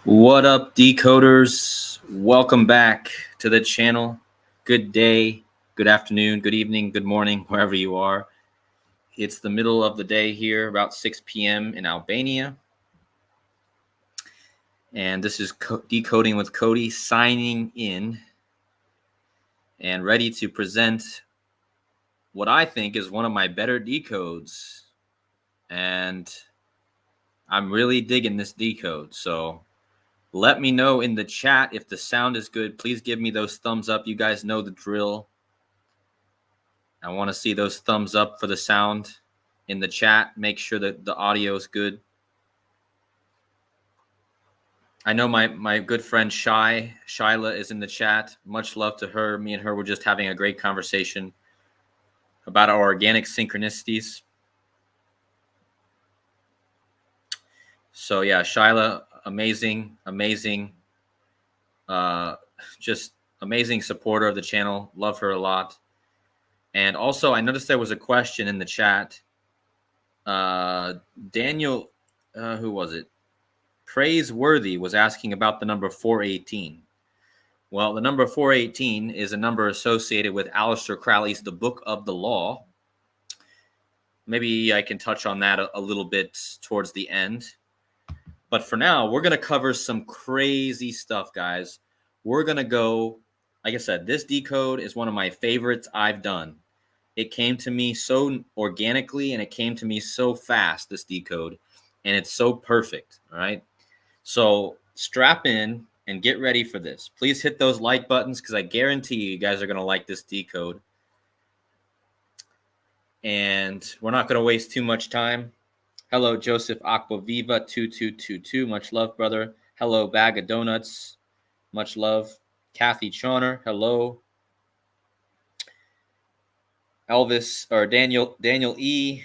What up, decoders? Welcome back to the channel. Good day, good afternoon, good evening, good morning, wherever you are. It's the middle of the day here, about 6 p.m. in Albania. And this is Decoding with Cody signing in and ready to present what I think is one of my better decodes. And I'm really digging this decode. So let me know in the chat if the sound is good. Please give me those thumbs up. You guys know the drill. I want to see those thumbs up for the sound in the chat. Make sure that the audio is good. I know my good friend Shyla is in the chat. Much love to her. Me and her were just having a great conversation about our organic synchronicities. So yeah, Shyla, amazing, just amazing supporter of the channel. Love her a lot. And also, I noticed there was a question in the chat. Daniel, who was it? Praiseworthy was asking about the number 418. Well, the number 418 is a number associated with Aleister Crowley's The Book of the Law. Maybe I can touch on that a little bit towards the end. But for now, we're going to cover some crazy stuff, guys. We're going to go, like I said, this decode is one of my favorites I've done. It came to me so organically and it came to me so fast, this decode, and it's so perfect, all right? So strap in and get ready for this. Please hit those like buttons because I guarantee you guys are going to like this decode. And we're not going to waste too much time. Hello, Joseph Aquaviva 2222. Much love, brother. Hello, Bag of Donuts. Much love. Kathy Chauner. Hello. Elvis or Daniel E.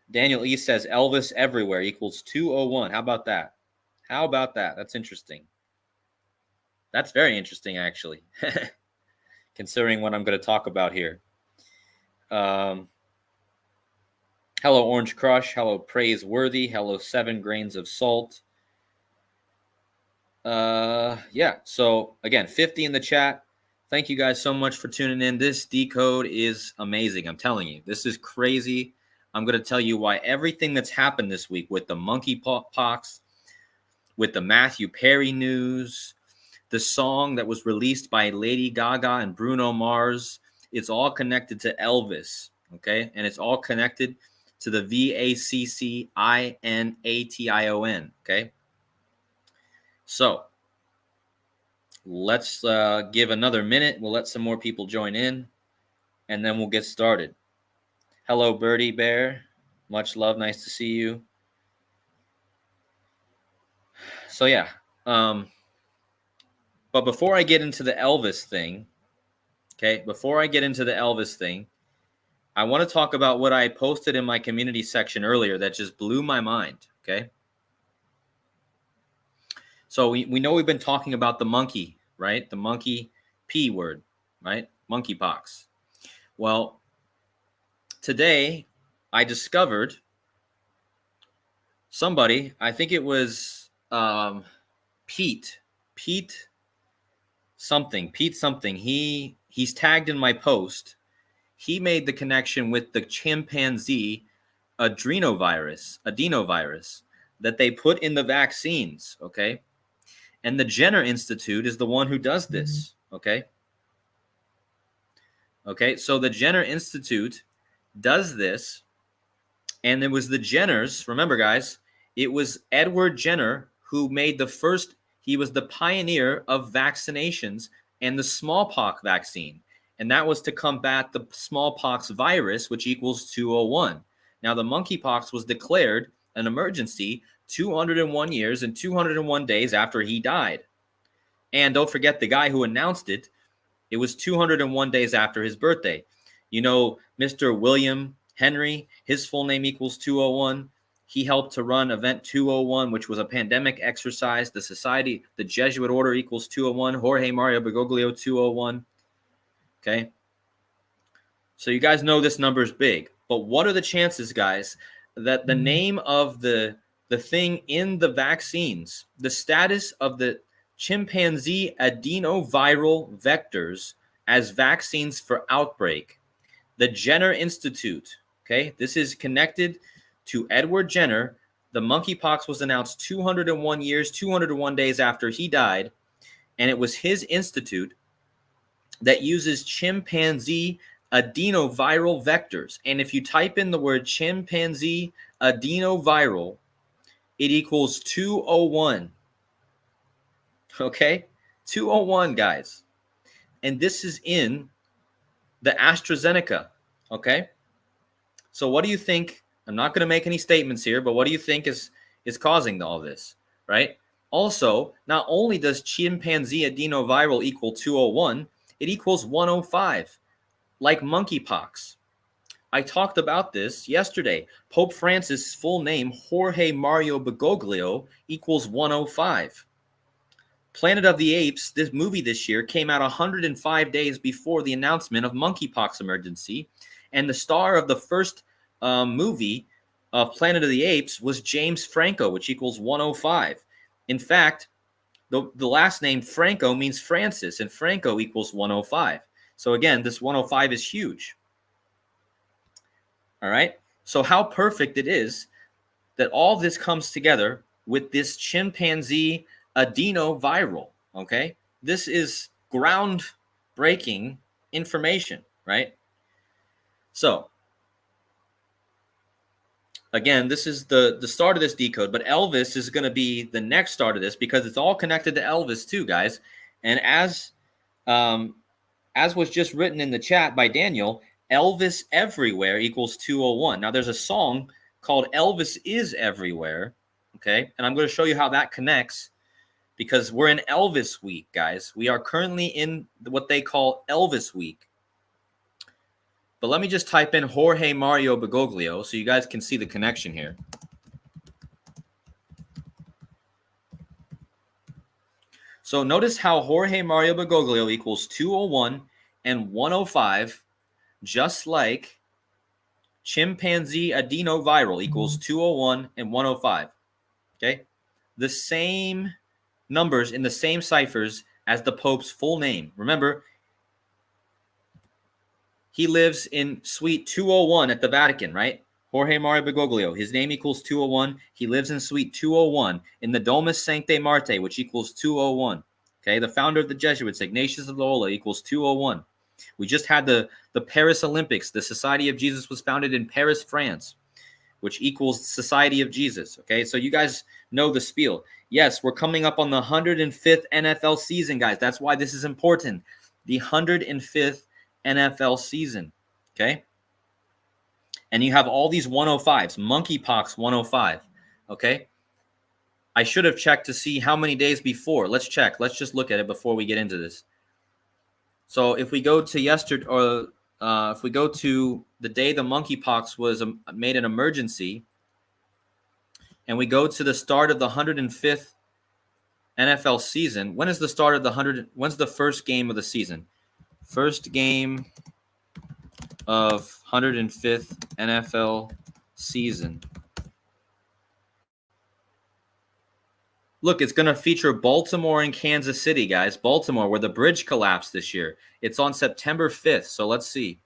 Daniel E says Elvis everywhere equals 201. How about that? How about that? That's interesting. That's very interesting, actually, considering what I'm going to talk about here. Hello, Orange Crush. Hello, Praiseworthy. Hello, 7 Grains of Salt. Yeah, so again, 50 in the chat. Thank you guys so much for tuning in. This decode is amazing. I'm telling you, this is crazy. I'm going to tell you why everything that's happened this week with the monkeypox, with the Matthew Perry news, the song that was released by Lady Gaga and Bruno Mars, it's all connected to Elvis, okay? And it's all connected to the VACCINATION, okay? So let's give another minute. We'll let some more people join in, and then we'll get started. Hello, Birdie Bear. Much love. Nice to see you. So, yeah. But before I get into the Elvis thing, okay, I want to talk about what I posted in my community section earlier that just blew my mind, okay? So we know we've been talking about the monkey, right? The monkey P word, right? Monkeypox. Well, today I discovered somebody, I think it was Pete something. He's tagged in my post. He made the connection with the chimpanzee adenovirus that they put in the vaccines, okay? And the Jenner Institute is the one who does this, okay? Okay, so the Jenner Institute does this, and it was the Jenners, remember guys, it was Edward Jenner who made the first, he was the pioneer of vaccinations and the smallpox vaccine. And that was to combat the smallpox virus, which equals 201. Now, the monkeypox was declared an emergency 201 years and 201 days after he died. And don't forget the guy who announced it, it was 201 days after his birthday. You know, Mr. William Henry, his full name equals 201. He helped to run Event 201, which was a pandemic exercise. The society, the Jesuit order equals 201. Jorge Mario Bergoglio, 201. Okay. So you guys know this number is big. But what are the chances, guys, that the name of the the thing in the vaccines, the status of the chimpanzee adenoviral vectors as vaccines for outbreak. The Jenner Institute, okay, this is connected to Edward Jenner. The monkeypox was announced 201 years, 201 days after he died, and it was his institute that uses chimpanzee adenoviral vectors. And if you type in the word chimpanzee adenoviral, it equals 201. Okay? 201, guys. And this is in the AstraZeneca. Okay? So what do you think? I'm not going to make any statements here, but what do you think is causing all this, right? Also, not only does chimpanzee adenoviral equal 201, it equals 105, like monkeypox. I talked about this yesterday. Pope Francis' full name, Jorge Mario Bergoglio, equals 105. Planet of the Apes, this movie this year, came out 105 days before the announcement of monkeypox emergency. And the star of the first movie of Planet of the Apes was James Franco, which equals 105. In fact, the last name Franco means Francis, and Franco equals 105. So again, this 105 is huge. All right. So how perfect it is that all this comes together with this chimpanzee adenoviral. Okay. This is groundbreaking information, right? So again, this is the start of this decode, but Elvis is going to be the next start of this because it's all connected to Elvis too, guys. And as was just written in the chat by Daniel, Elvis Everywhere equals 201. Now, there's a song called Elvis is Everywhere, okay? And I'm going to show you how that connects because we're in Elvis week, guys. We are currently in what they call Elvis week. But let me just type in Jorge Mario Bergoglio so you guys can see the connection here. So notice how Jorge Mario Bergoglio equals 201 and 105, just like chimpanzee adenoviral equals 201 and 105. Okay? The same numbers in the same ciphers as the Pope's full name. Remember, he lives in suite 201 at the Vatican, right? Jorge Mario Bergoglio. His name equals 201. He lives in suite 201 in the Domus Sanctae Martyr, which equals 201. Okay, the founder of the Jesuits, Ignatius of Loyola, equals 201. We just had the Paris Olympics. The Society of Jesus was founded in Paris, France, which equals Society of Jesus. Okay, so you guys know the spiel. Yes, we're coming up on the 105th NFL season, guys. That's why this is important. The 105th NFL season. Okay, and you have all these 105s. Monkeypox 105. Okay, I should have checked to see how many days before. Let's check. Let's just look at it before we get into this. So if we go to yesterday, or if we go to the day the monkeypox was made an emergency, and we go to the start of the 105th NFL season, when is the start of the 100? When's the first game of the season? First game of 105th NFL season. Look, it's going to feature Baltimore and Kansas City, guys. Baltimore, where the bridge collapsed this year. It's on September 5th, so let's see.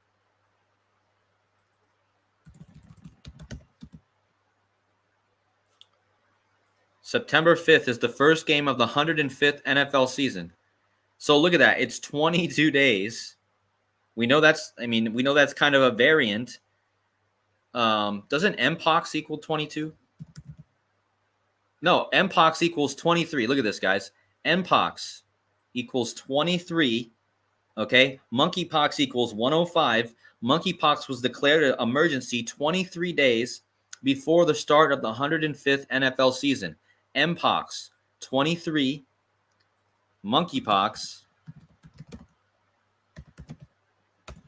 September 5th is the first game of the 105th NFL season. So look at that. It's 22 days. We know that's kind of a variant. Doesn't Mpox equal 22? No, Mpox equals 23. Look at this, guys. Mpox equals 23. Okay. Monkeypox equals 105. Monkeypox was declared an emergency 23 days before the start of the 105th NFL season. Mpox 23. Monkeypox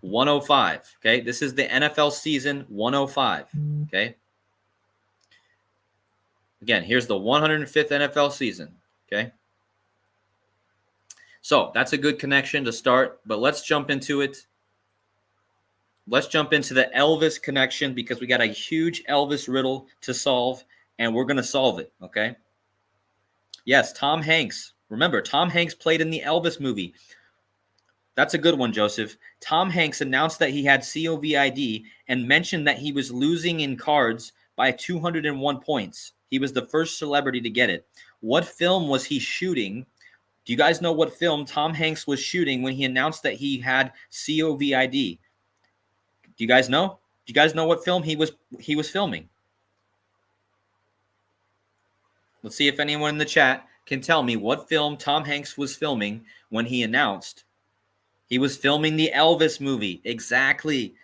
105. Okay. This is the NFL season 105. Okay. Again, here's the 105th NFL season, okay? So that's a good connection to start, but let's jump into it. Let's jump into the Elvis connection because we got a huge Elvis riddle to solve, and we're going to solve it, okay? Yes, Tom Hanks. Remember, Tom Hanks played in the Elvis movie. That's a good one, Joseph. Tom Hanks announced that he had COVID and mentioned that he was losing in cards by 201 points. He was the first celebrity to get it. What film was he shooting? Do you guys know what film Tom Hanks was shooting when he announced that he had COVID? Do you guys know? Do you guys know what film he was filming? Let's see if anyone in the chat can tell me what film Tom Hanks was filming when he announced he was filming the Elvis movie. Exactly.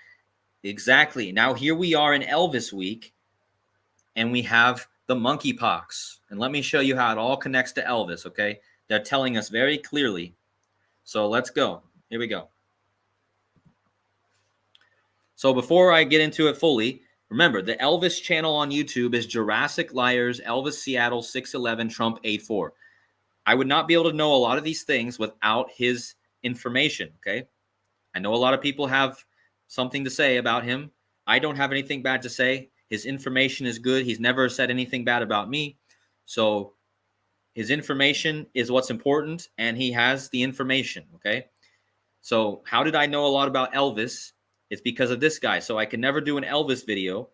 Exactly. Now here we are in Elvis week, and we have the monkeypox. And let me show you how it all connects to Elvis, okay? They're telling us very clearly. So let's go. Here we go. So before I get into it fully, remember the Elvis channel on YouTube is Jurassic Liars, Elvis Seattle 611, Trump 84. I would not be able to know a lot of these things without his information, okay? I know a lot of people have something to say about him. I don't have anything bad to say. His information is good. He's never said anything bad about me. So his information is what's important, and he has the information, okay? So how did I know a lot about Elvis? It's because of this guy. So I can never do an Elvis video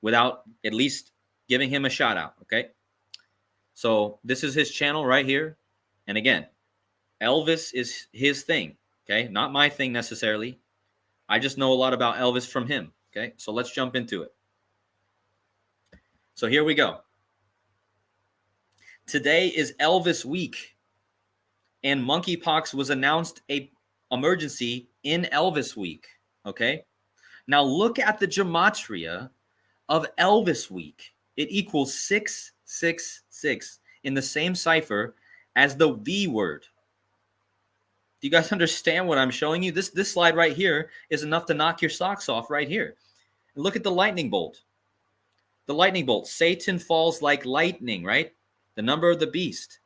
without at least giving him a shout out, okay? So this is his channel right here. And again, Elvis is his thing, okay? Not my thing necessarily. I just know a lot about Elvis from him, okay? So let's jump into it. So here we go. Today is Elvis week, and monkeypox was announced a emergency in Elvis week, okay? Now look at the gematria of Elvis week. It equals 666 in the same cipher as the V word. Do you guys understand what I'm showing you? This slide right here is enough to knock your socks off right here. And look at the lightning bolt. The lightning bolt. Satan falls like lightning, right? The number of the beast.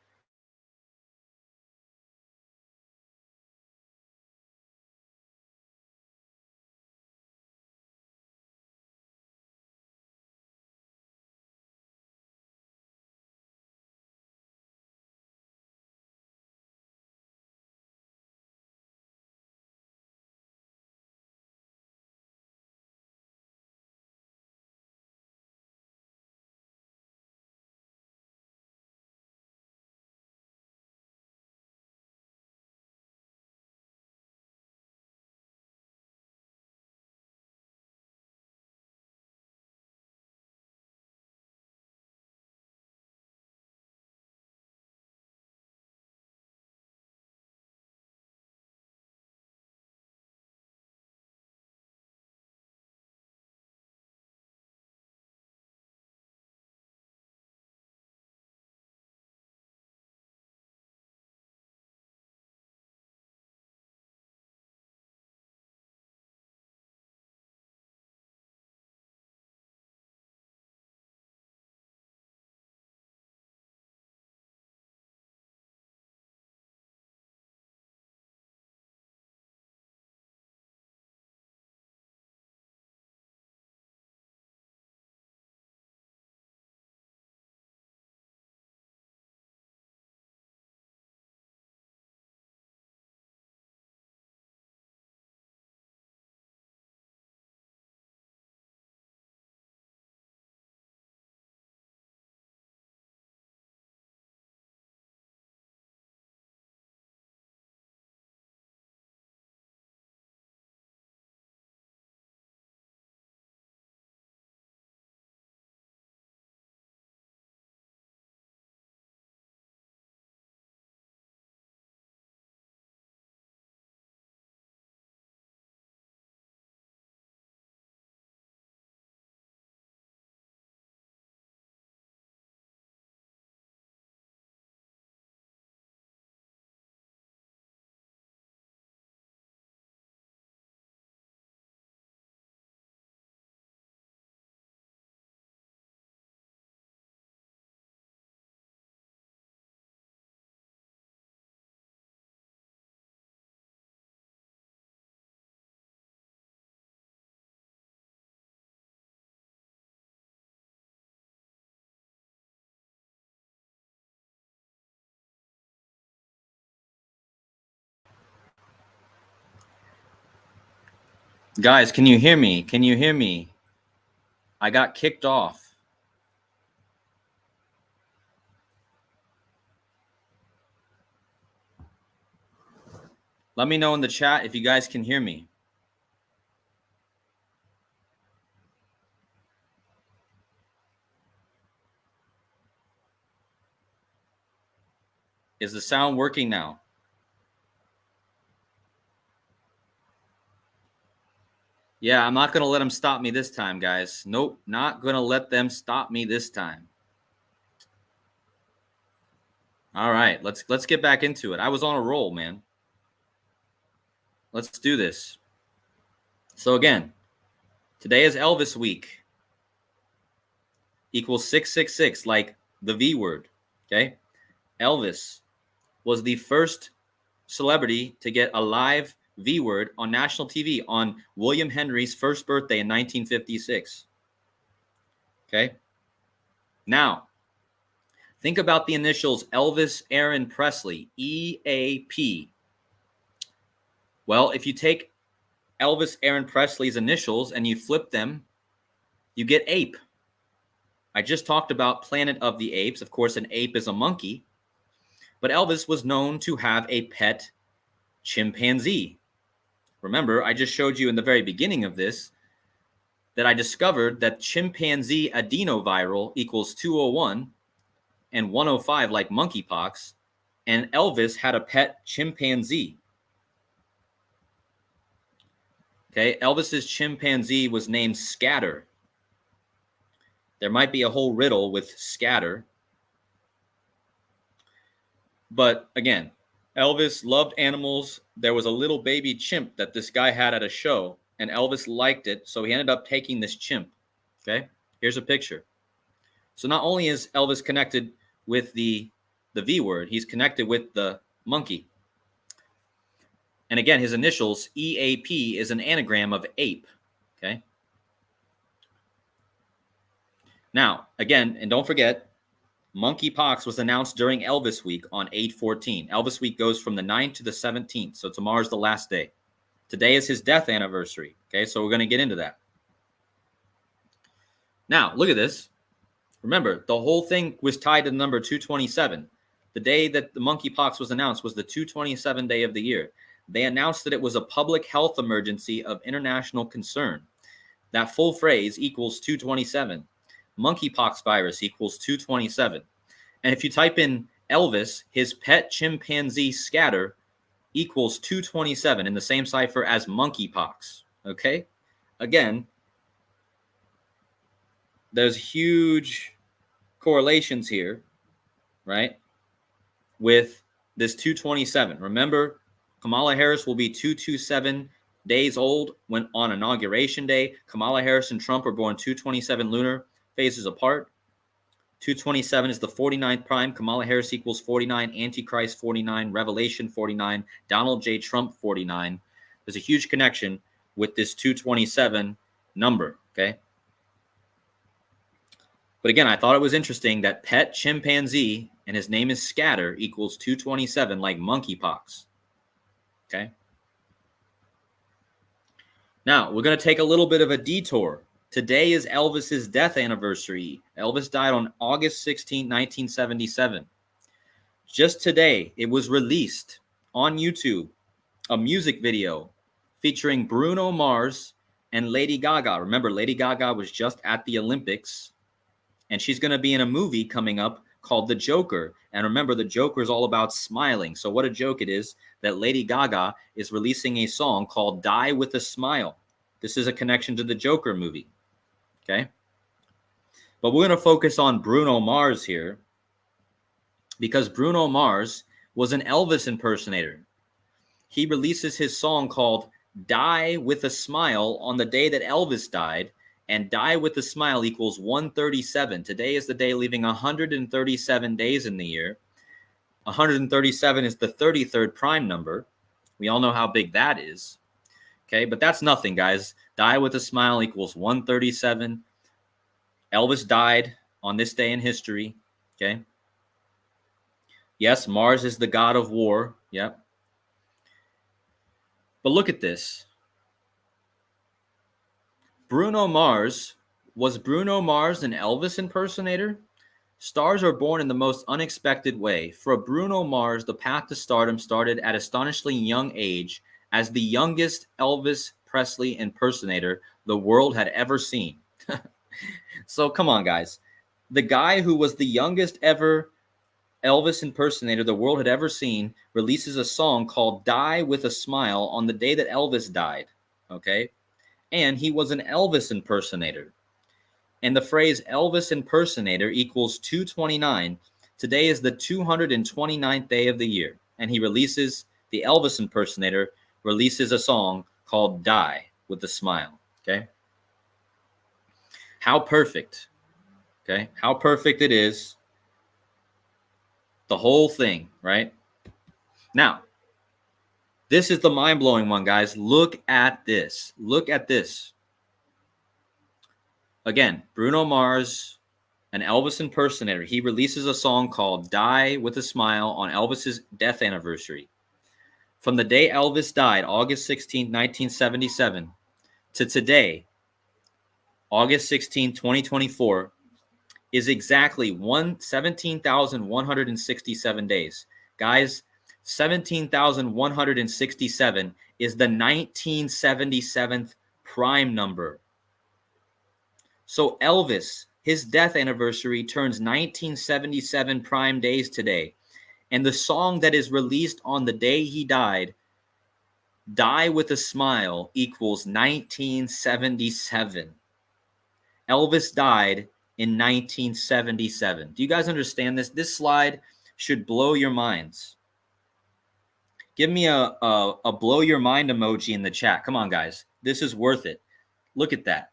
Guys, can you hear me? Can you hear me? I got kicked off. Let me know in the chat if you guys can hear me. Is the sound working now? Yeah, I'm not going to let them stop me this time, guys. Nope, not going to let them stop me this time. All right, let's get back into it. I was on a roll, man. Let's do this. So again, today is Elvis week. Equals 666, like the V word, okay? Elvis was the first celebrity to get a live V word on national TV on William Henry's first birthday in 1956. Okay? Now, think about the initials Elvis Aaron Presley, EAP. Well, if you take Elvis Aaron Presley's initials and you flip them, you get ape. I just talked about Planet of the Apes. Of course, an ape is a monkey. But Elvis was known to have a pet chimpanzee. Remember, I just showed you in the very beginning of this that I discovered that chimpanzee adenoviral equals 201 and 105 like monkeypox, and Elvis had a pet chimpanzee. Okay, Elvis's chimpanzee was named Scatter. There might be a whole riddle with Scatter. But again, Elvis loved animals. There was a little baby chimp that this guy had at a show, and Elvis liked it, so he ended up taking this chimp. Okay, here's a picture. So not only is Elvis connected with the V word, he's connected with the monkey. And again, his initials, EAP, is an anagram of ape. Okay. Now, again, and don't forget, Monkeypox was announced during Elvis Week on 8/14. Elvis Week goes from the 9th to the 17th, so tomorrow's the last day. Today is his death anniversary. Okay, so we're going to get into that. Now, look at this. Remember, the whole thing was tied to the number 227. The day that the monkeypox was announced was the 227 day of the year. They announced that it was a public health emergency of international concern. That full phrase equals 227. Monkeypox virus equals 227. And if you type in Elvis, his pet chimpanzee Scatter equals 227 in the same cipher as monkeypox. Okay? Again, there's huge correlations here, right? With this 227. Remember, Kamala Harris will be 227 days old when on Inauguration Day. Kamala Harris and Trump were born 227 lunar phases apart. 227 is the 49th prime. Kamala Harris equals 49, Antichrist 49, Revelation 49, Donald J. Trump 49. There's a huge connection with this 227 number, okay? But again, I thought it was interesting that pet chimpanzee, and his name is Scatter, equals 227 like monkeypox, okay? Now, we're going to take a little bit of a detour. Today is Elvis's death anniversary. Elvis died on August 16, 1977. Just today, it was released on YouTube, a music video featuring Bruno Mars and Lady Gaga. Remember, Lady Gaga was just at the Olympics, and she's going to be in a movie coming up called The Joker. And remember, The Joker is all about smiling. So what a joke it is that Lady Gaga is releasing a song called Die With a Smile. This is a connection to the Joker movie. Okay? But we're going to focus on Bruno Mars here because Bruno Mars was an Elvis impersonator. He releases his song called Die With a Smile on the day that Elvis died, and Die With a Smile equals 137. Today is the day leaving 137 days in the year. 137 is the 33rd prime number. We all know how big that is. Okay, but that's nothing, guys. Die With a Smile equals 137. Elvis died on this day in history. Okay. Yes, Mars is the god of war. Yep. But look at this. Bruno Mars. Was Bruno Mars an Elvis impersonator? Stars are born in the most unexpected way. For Bruno Mars, the path to stardom started at astonishingly young age as the youngest Elvis Presley impersonator the world had ever seen. So come on, guys. The guy who was the youngest ever Elvis impersonator the world had ever seen releases a song called Die with a Smile on the day that Elvis died. Okay? And he was an Elvis impersonator. And the phrase Elvis impersonator equals 229. Today is the 229th day of the year. And he releases, the Elvis impersonator releases a song called Die with a Smile. Okay? How perfect. Okay? How perfect it is. The whole thing, right? Now, this is the mind-blowing one, guys. Look at this. Look at this. Again, Bruno Mars, an Elvis impersonator. He releases a song called Die with a Smile on Elvis's death anniversary. From the day Elvis died, August 16, 1977, to today, August 16, 2024, is exactly 17,167 days. Guys, 17,167 is the 1977th prime number. So Elvis, his death anniversary turns 1977 prime days today. And the song that is released on the day he died, Die with a Smile, equals 1977. Elvis died in 1977. Do you guys understand this? This slide should blow your minds. Give me a blow your mind emoji in the chat. Come on, guys. This is worth it. Look at that.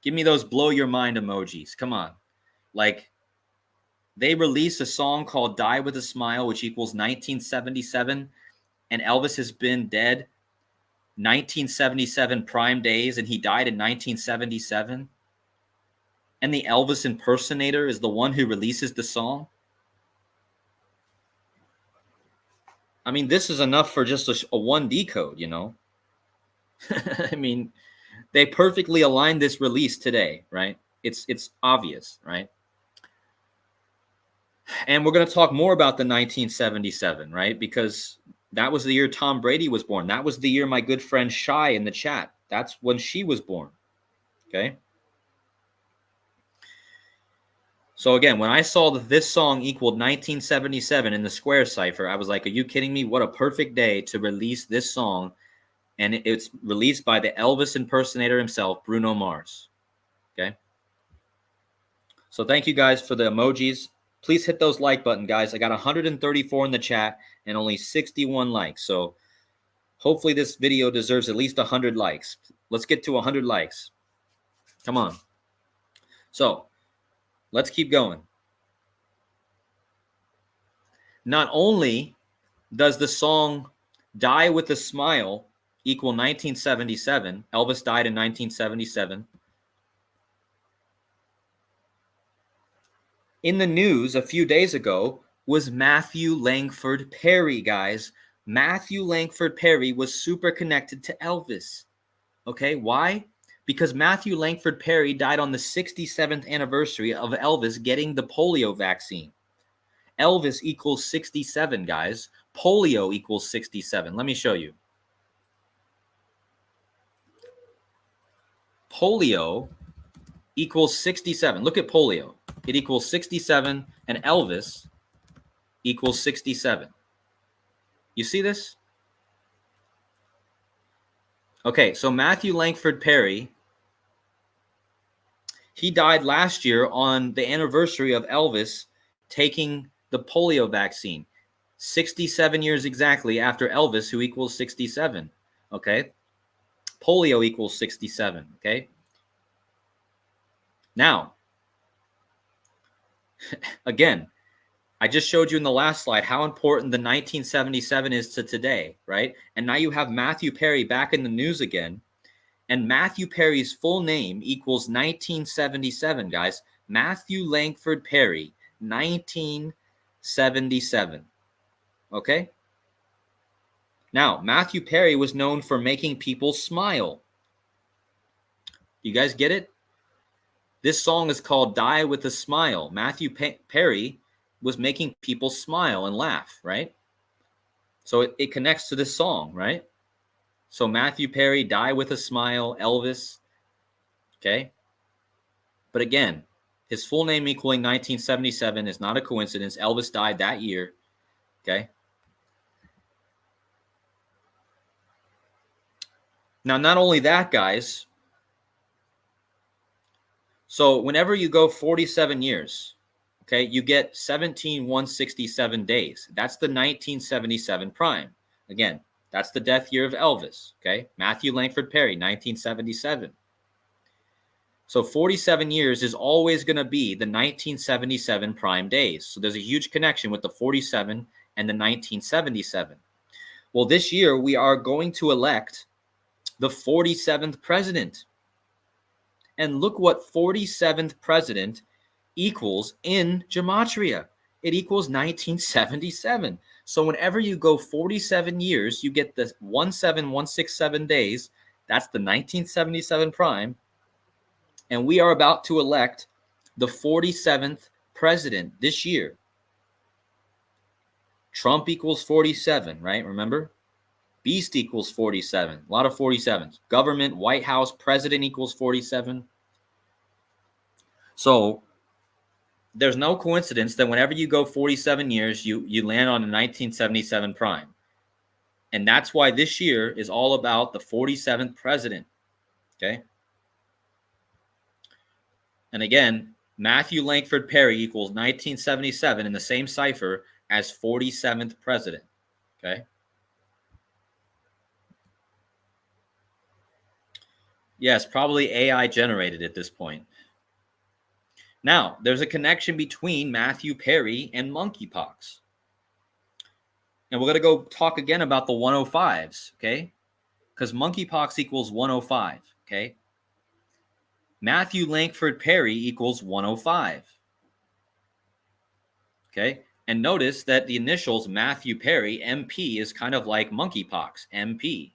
Give me those blow your mind emojis. Come on. Like, they released a song called Die with a Smile, which equals 1977, and Elvis has been dead 1977 prime days, and he died in 1977. And the Elvis impersonator is the one who releases the song. I mean, this is enough for just a 1D code, you know? I mean, they perfectly aligned this release today, right? It's obvious, right? And we're going to talk more about the 1977, right? Because that was the year Tom Brady was born. That was the year my good friend Shy in the chat. That's when she was born. Okay? So again, when I saw that this song equaled 1977 in the Square cipher, I was like, are you kidding me? What a perfect day to release this song. And it's released by the Elvis impersonator himself, Bruno Mars. Okay? So thank you guys for the emojis. Please hit those like button, guys. I got 134 in the chat and only 61 likes. So hopefully this video deserves at least 100 likes. Let's get to 100 likes. Come on. So let's keep going. Not only does the song Die with a Smile equal 1977, Elvis died in 1977. In the news a few days ago was Matthew Langford Perry, guys. Matthew Langford Perry was super connected to Elvis. Okay, why? Because Matthew Langford Perry died on the 67th anniversary of Elvis getting the polio vaccine. Elvis equals 67, guys. Polio equals 67. Let me show you. Polio equals 67. Look at polio. It equals 67, and Elvis equals 67. You see this? Okay, so Matthew Langford Perry, he died last year on the anniversary of Elvis taking the polio vaccine. 67 years exactly after Elvis, who equals 67. Okay? Polio equals 67. Okay? Now, again, I just showed you in the last slide how important the 1977 is to today, right? And now you have Matthew Perry back in the news again. And Matthew Perry's full name equals 1977, guys. Matthew Langford Perry, 1977. Okay? Now, Matthew Perry was known for making people smile. You guys get it? This song is called Die with a Smile. Matthew Perry was making people smile and laugh, right? So it connects to this song, right? So Matthew Perry, Die with a Smile, Elvis, okay? But again, his full name equaling 1977 is not a coincidence. Elvis died that year, okay? Now, not only that, guys, so whenever you go 47 years, okay, you get 17,167 days. That's the 1977 prime. Again, that's the death year of Elvis, okay? Matthew Langford Perry, 1977. So 47 years is always going to be the 1977 prime days. So there's a huge connection with the 47 and the 1977. Well, this year we are going to elect the 47th president. And look what 47th president equals in gematria. It equals 1977. So whenever you go 47 years, you get the 17167 days. That's the 1977 prime. And we are about to elect the 47th president this year. Trump equals 47, right? Remember? Beast equals 47. A lot of 47s. Government, White House, president equals 47. So there's no coincidence that whenever you go 47 years, you land on a 1977 prime. And that's why this year is all about the 47th president. Okay? And again, Matthew Langford Perry equals 1977 in the same cipher as 47th president. Okay? Yes, probably AI generated at this point. Now, there's a connection between Matthew Perry and monkeypox. And we're going to go talk again about the 105s, okay? Because monkeypox equals 105, okay? Matthew Langford Perry equals 105. Okay? And notice that the initials Matthew Perry, MP, is kind of like monkeypox, MP.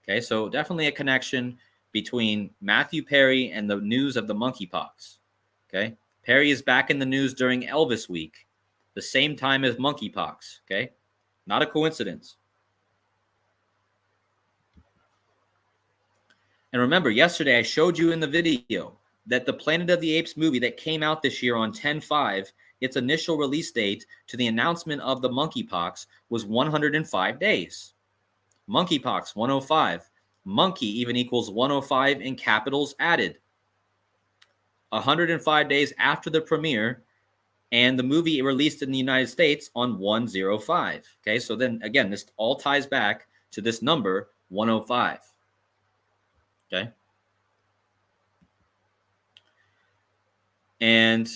Okay? So definitely a connection between Matthew Perry and the news of the monkeypox. Okay? Perry is back in the news during Elvis week, the same time as monkeypox. Okay? Not a coincidence. And remember, yesterday I showed you in the video that the Planet of the Apes movie that came out this year on 10/5, its initial release date to the announcement of the monkeypox was 105 days. Monkeypox, 105. Monkey even equals 105 in capitals added. 105 days after the premiere, and the movie released in the United States on 105. Okay, so then again, this all ties back to this number, 105. Okay. And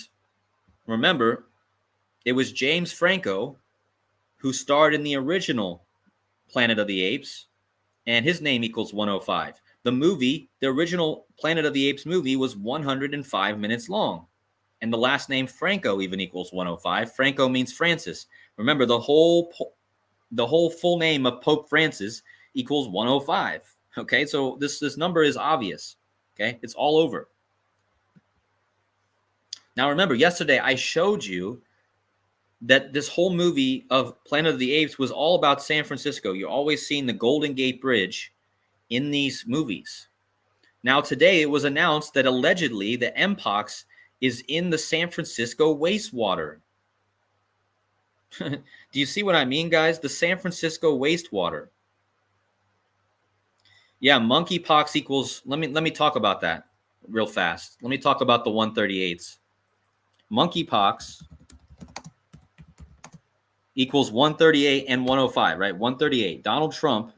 remember, it was James Franco who starred in the original Planet of the Apes, and his name equals 105. The movie, the original Planet of the Apes movie, was 105 minutes long. And the last name Franco even equals 105. Franco means Francis. Remember, the whole full name of Pope Francis equals 105. Okay, so this number is obvious. Okay, it's all over. Now remember, yesterday I showed you that this whole movie of Planet of the Apes was all about San Francisco. You're always seeing the Golden Gate Bridge in these movies. Now today it was announced that allegedly the Mpox is in the San Francisco wastewater. Do you see what I mean, guys? The San Francisco wastewater. Yeah, monkeypox equals, let me talk about that real fast. Let me talk about the 138s. Monkeypox equals 138 and 105, right? 138. Donald Trump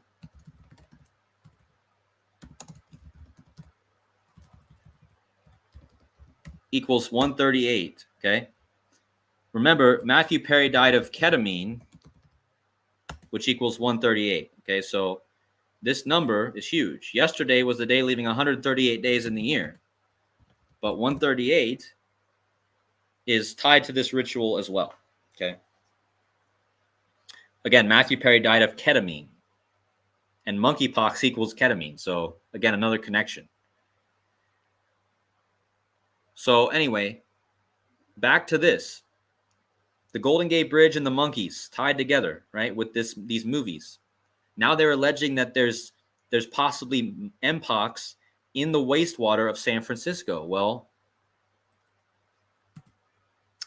equals 138, okay? Remember, Matthew Perry died of ketamine, which equals 138, okay? So this number is huge. Yesterday was the day leaving 138 days in the year. But 138 is tied to this ritual as well, okay? Again, Matthew Perry died of ketamine, and monkeypox equals ketamine. So again, another connection. So anyway, back to this. The Golden Gate Bridge and the Monkeys tied together, right, with these movies. Now they're alleging that there's possibly Mpox in the wastewater of San Francisco. Well,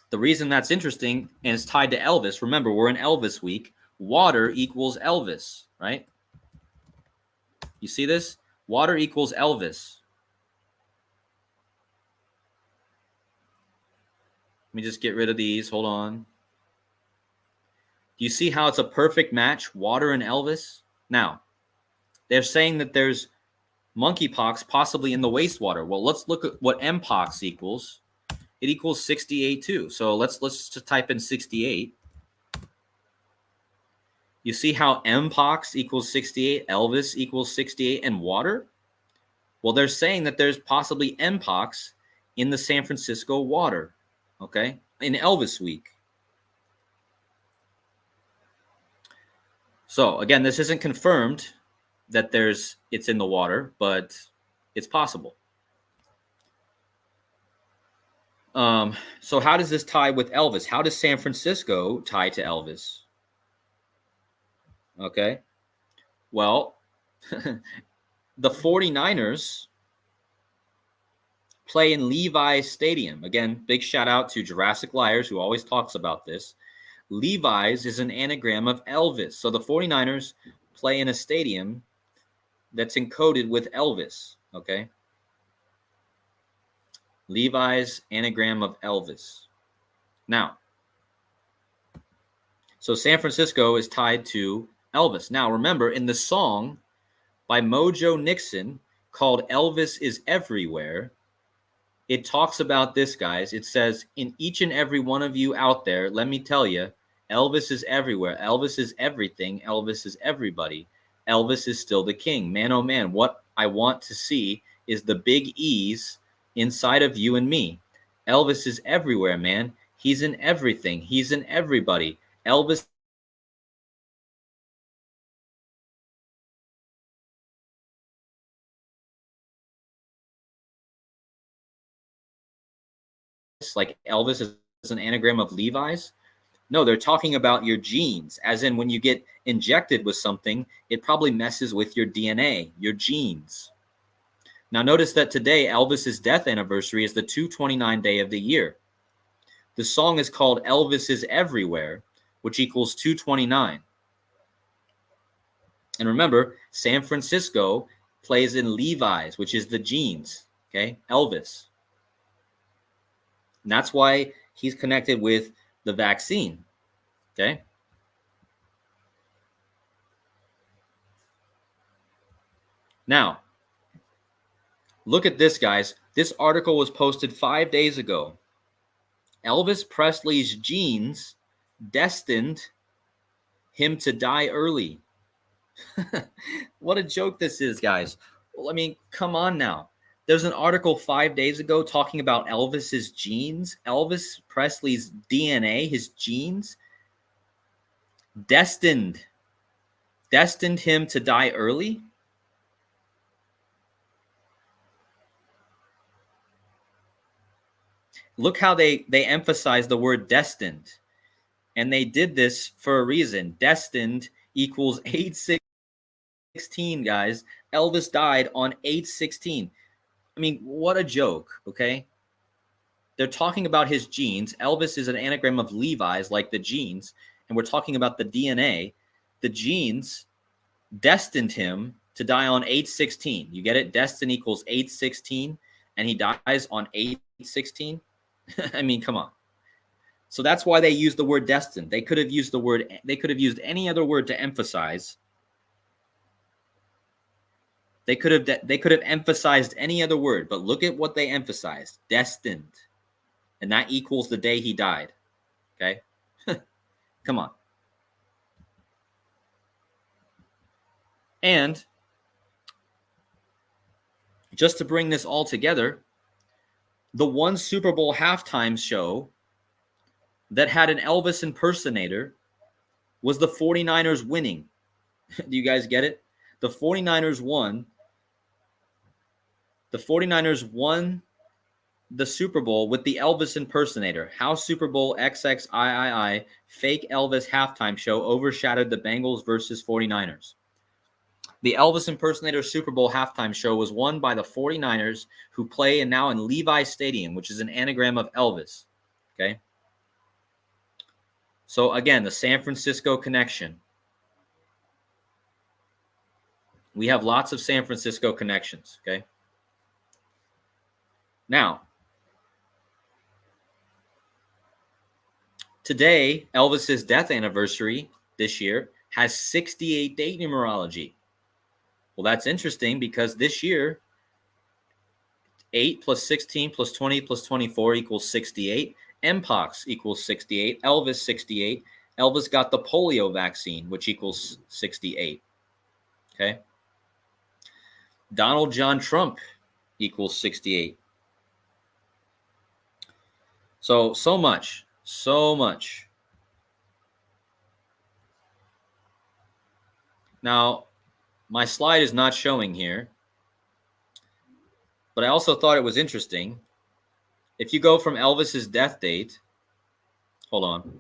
the reason that's interesting and it's tied to Elvis, remember, we're in Elvis week. Water equals Elvis, right? You see this? Water equals Elvis. Let me just get rid of these. Hold on. Do you see how it's a perfect match, water and Elvis? Now, they're saying that there's monkeypox possibly in the wastewater. Well, let's look at what Mpox equals. It equals 68 too. So let's just type in 68. You see how Mpox equals 68, Elvis equals 68, and water? Well, they're saying that there's possibly Mpox in the San Francisco water, okay, in Elvis week. So again, this isn't confirmed that it's in the water, but it's possible. So how does this tie with Elvis? How does San Francisco tie to Elvis? Okay. Well, the 49ers play in Levi's Stadium. Again, big shout out to Jurassic Liars, who always talks about this. Levi's is an anagram of Elvis. So the 49ers play in a stadium that's encoded with Elvis. Okay. Levi's anagram of Elvis. Now, so San Francisco is tied to Elvis. Now, remember, in the song by Mojo Nixon called Elvis is Everywhere, it talks about this, guys. It says, in each and every one of you out there, let me tell you, Elvis is everywhere. Elvis is everything. Elvis is everybody. Elvis is still the king. Man, oh man, what I want to see is the big E's inside of you and me. Elvis is everywhere, man. He's in everything. He's in everybody. Elvis like Elvis is an anagram of Levi's. No, they're talking about your genes, as in when you get injected with something, it probably messes with your DNA, your genes. Now, notice that today, Elvis's death anniversary is the 229 day of the year. The song is called Elvis is Everywhere, which equals 229. And remember, San Francisco plays in Levi's, which is the genes, okay? Elvis. And that's why he's connected with the vaccine, okay? Now, look at this, guys. This article was posted 5 days ago. Elvis Presley's genes destined him to die early. What a joke this is, guys. Well, I mean, come on now. There's an article 5 days ago talking about Elvis's genes, Elvis Presley's DNA, his genes, destined him to die early. Look how they emphasize the word destined. And they did this for a reason. Destined equals 8/16, guys. Elvis died on 8/16. I mean, what a joke, okay? They're talking about his genes. Elvis is an anagram of Levi's, like the genes. And we're talking about the DNA. The genes destined him to die on 8/16. You get it? Destined equals 8/16. And he dies on 8/16. I mean, come on. So that's why they use the word destined. They could have used any other word to emphasize. They could have emphasized any other word, but look at what they emphasized. Destined. And that equals the day he died. Okay? Come on. And just to bring this all together, the one Super Bowl halftime show that had an Elvis impersonator was the 49ers winning. Do you guys get it? The 49ers won. The 49ers won the Super Bowl with the Elvis impersonator. How Super Bowl XXIII fake Elvis halftime show overshadowed the Bengals versus 49ers. The Elvis impersonator Super Bowl halftime show was won by the 49ers, who play now in Levi Stadium, which is an anagram of Elvis. Okay. So again, the San Francisco connection. We have lots of San Francisco connections. Okay. Now, today, Elvis's death anniversary this year has 68-date numerology. Well, that's interesting because this year, 8 plus 16 plus 20 plus 24 equals 68. Mpox equals 68. Elvis 68. Elvis got the polio vaccine, which equals 68. Okay. Donald John Trump equals 68. So much. Now, my slide is not showing here, but I also thought it was interesting. If you go from Elvis's death date, hold on.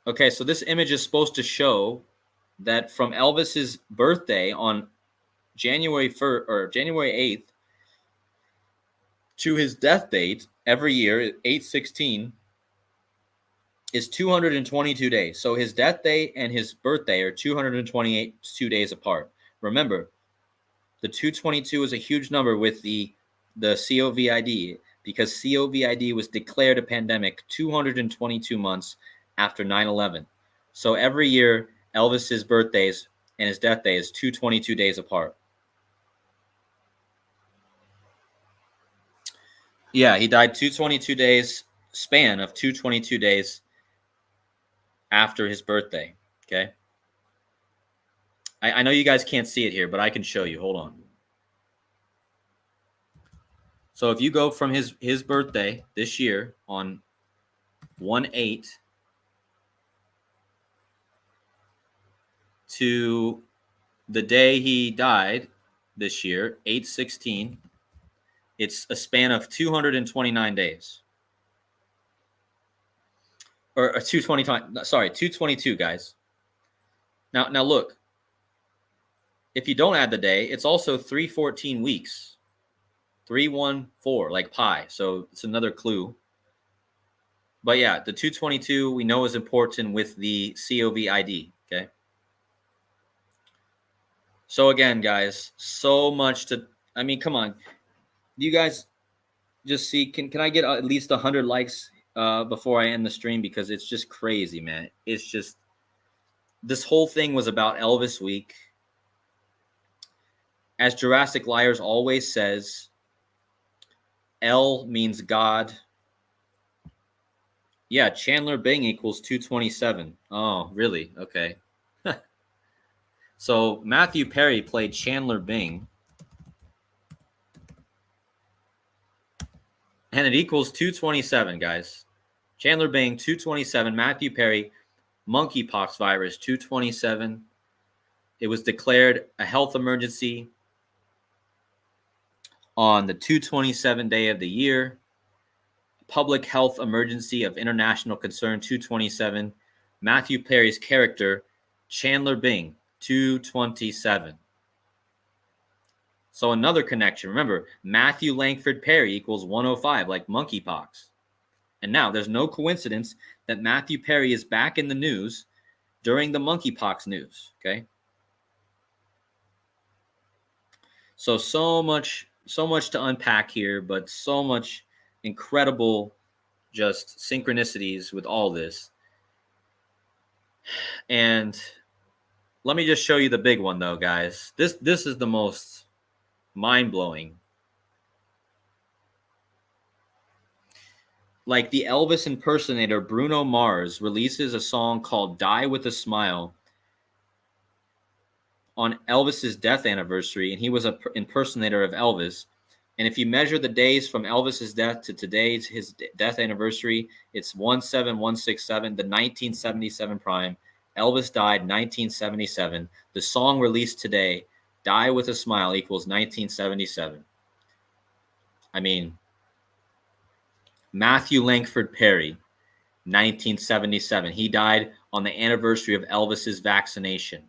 Okay, so this image is supposed to show that from Elvis's birthday on January 1st or January 8th to his death date every year, 8/16, is 222 days. So his death day and his birthday are 222 days apart. Remember, the 222 is a huge number with the COVID, because COVID was declared a pandemic 222 months after 9/11. So every year, Elvis's birthdays and his death day is 222 days apart. Yeah, he died 222 days, span of 222 days after his birthday. Okay. I know you guys can't see it here, but I can show you. Hold on. So if you go from his birthday this year on 1/8 to the day he died this year, 8/16, it's a span of 229 days. Or 222, guys. Now look. If you don't add the day, it's also 314 weeks. 314, like pi. So it's another clue. But yeah, the 222 we know is important with the COVID. Okay. So again, guys, so much to. I mean, come on. You guys just see. Can I get at least 100 likes before I end the stream, because it's just crazy, man. It's just, this whole thing was about Elvis week. As Jurassic Liars always says, L means God. Yeah, Chandler Bing equals 227. Oh, really? Okay. So Matthew Perry played Chandler Bing, and it equals 227, guys. Chandler Bing, 227. Matthew Perry, Monkeypox virus, 227. It was declared a health emergency on the 227 day of the year. Public health emergency of international concern, 227. Matthew Perry's character, Chandler Bing, 227. So another connection. Remember, Matthew Langford Perry equals 105, like monkeypox. And now there's no coincidence that Matthew Perry is back in the news during the monkeypox news. Okay. So much to unpack here, but so much incredible just synchronicities with all this. And let me just show you the big one, though, guys. This is the most mind-blowing. Like, the Elvis impersonator Bruno Mars releases a song called Die With a Smile on Elvis's death anniversary, and he was an impersonator of Elvis. And if you measure the days from Elvis's death to today's his death anniversary, it's 17167, the 1977 prime. Elvis died 1977. The song released today Die with a Smile equals 1977. I mean, Matthew Langford Perry, 1977. He died on the anniversary of Elvis's vaccination.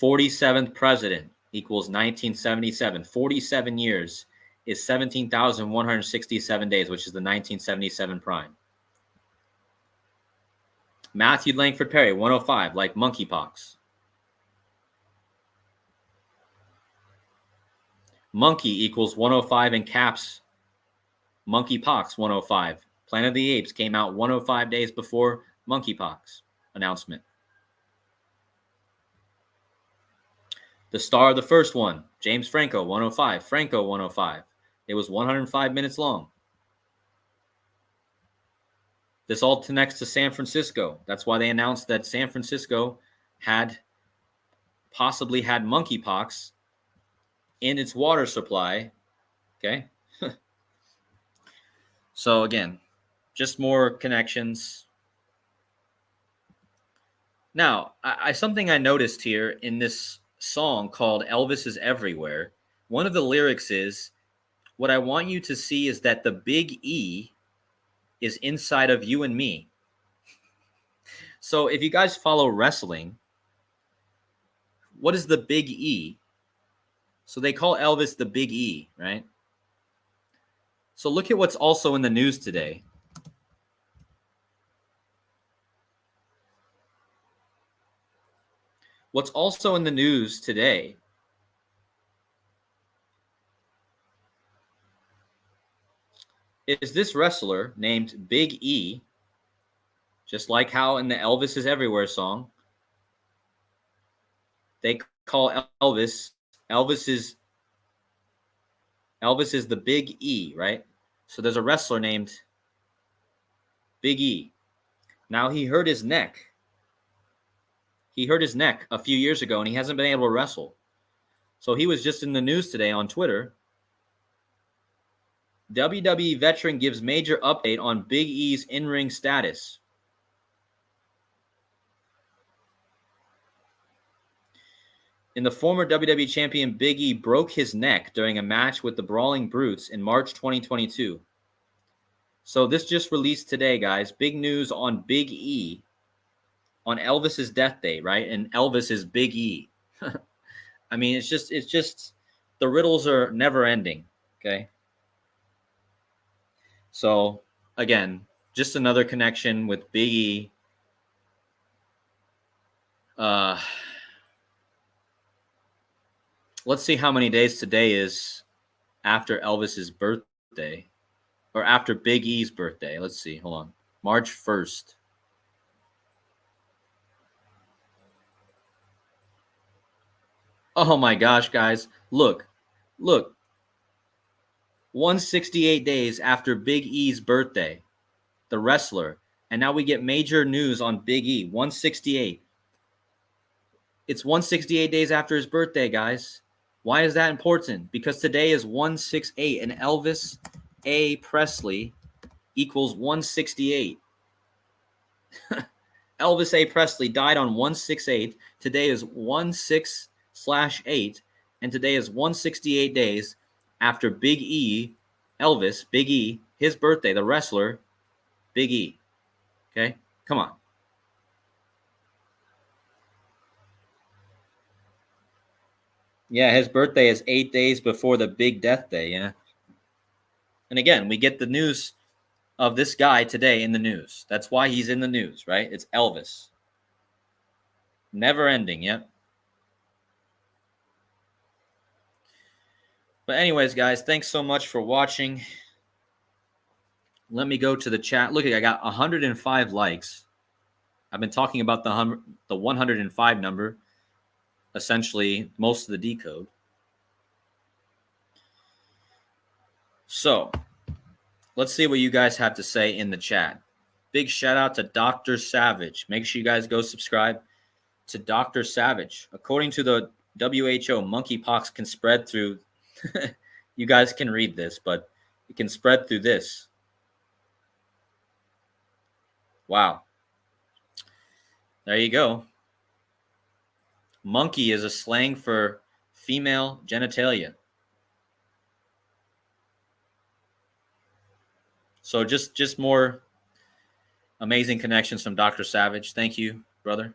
47th president equals 1977. 47 years is 17,167 days, which is the 1977 prime. Matthew Langford Perry, 105, like monkeypox. Monkey equals 105 in caps. Monkeypox, 105. Planet of the Apes came out 105 days before monkeypox announcement. The star of the first one, James Franco, 105. Franco, 105. It was 105 minutes long. This all connects to San Francisco. That's why they announced that San Francisco had possibly had monkeypox in its water supply. Okay. So again, just more connections. Now, something I noticed here in this song called Elvis is Everywhere, one of the lyrics is, what I want you to see is that the big E is inside of you and me. So if you guys follow wrestling, what is the big E? So they call Elvis the big E, right? So look at what's also in the news today. What's also in the news today is this wrestler named Big E, just like how in the Elvis is Everywhere song, they call Elvis is the Big E, right? So there's a wrestler named Big E. Now he hurt his neck. He hurt his neck a few years ago, and he hasn't been able to wrestle. So he was just in the news today on Twitter. WWE veteran gives major update on Big E's in-ring status. And the former WWE champion Big E broke his neck during a match with the Brawling Brutes in March 2022. So this just released today, guys. Big news on Big E on Elvis's death day, right? And Elvis is Big E. I mean, it's just the riddles are never ending, okay? So again, just another connection with Big E. Let's see how many days today is after Elvis's birthday, or after Big E's birthday. Let's see. Hold on. March 1st. Oh my gosh, guys. Look. 168 days after Big E's birthday, the wrestler. And now we get major news on Big E. 168. It's 168 days after his birthday, guys. Why is that important? Because today is 168, and Elvis A. Presley equals 168. Elvis A. Presley died on 168. Today is 16/8, and today is 168 days after Big E, Elvis, Big E, his birthday, the wrestler, Big E. Okay? Come on. Yeah, his birthday is 8 days before the big death day, yeah. And again, we get the news of this guy today in the news. That's why he's in the news, right? It's Elvis. Never ending, yeah. But anyways, guys, thanks so much for watching. Let me go to the chat. Look, I got 105 likes. I've been talking about the 105 number, essentially most of the decode. So let's see what you guys have to say in the chat. Big shout out to Dr. Savage. Make sure you guys go subscribe to Dr. Savage. According to the WHO, monkeypox can spread through, you guys can read this, but it can spread through this. Wow. There you go. Monkey is a slang for female genitalia. So just more amazing connections from Dr. Savage. Thank you, brother.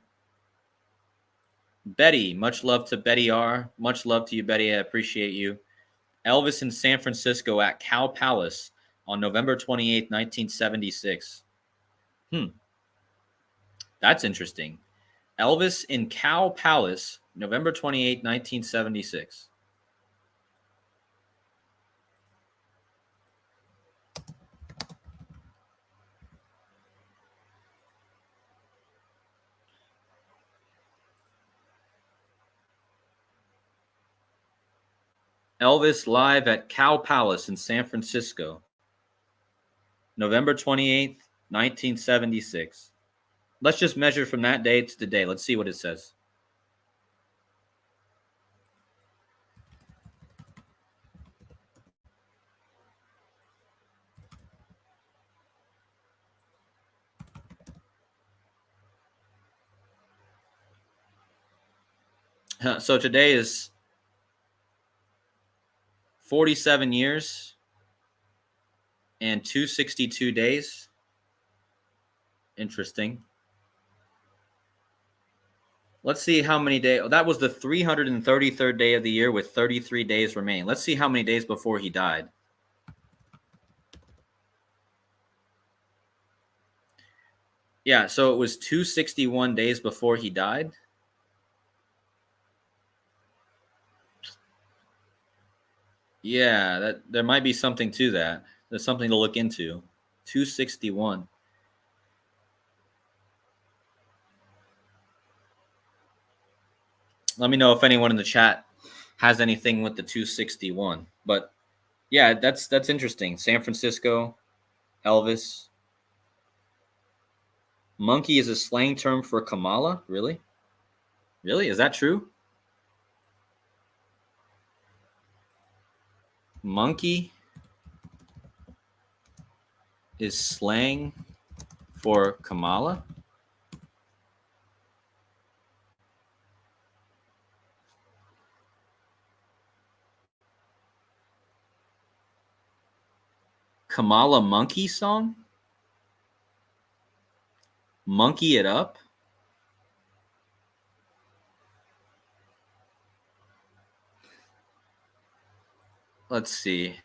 Betty, much love to Betty R. Much love to you, Betty. I appreciate you. Elvis in San Francisco at Cow Palace on November 28th, 1976. That's interesting. Elvis in Cow Palace, November 28th, 1976. Elvis live at Cow Palace in San Francisco, November 28th, 1976. Let's just measure from that day to today. Let's see what it says. So today is 47 years and 262 days. Interesting. Let's see how many days. Oh, that was the 333rd day of the year with 33 days remaining. Let's see how many days before he died. Yeah, so it was 261 days before he died. Yeah, that there might be something to that. There's something to look into. 261. Let me know if anyone in the chat has anything with the 261. But yeah, that's interesting. San Francisco, Elvis. Monkey is a slang term for Kamala? Really? Really? Is that true? Monkey is slang for Kamala? Kamala Monkey song? Monkey it up? Let's see.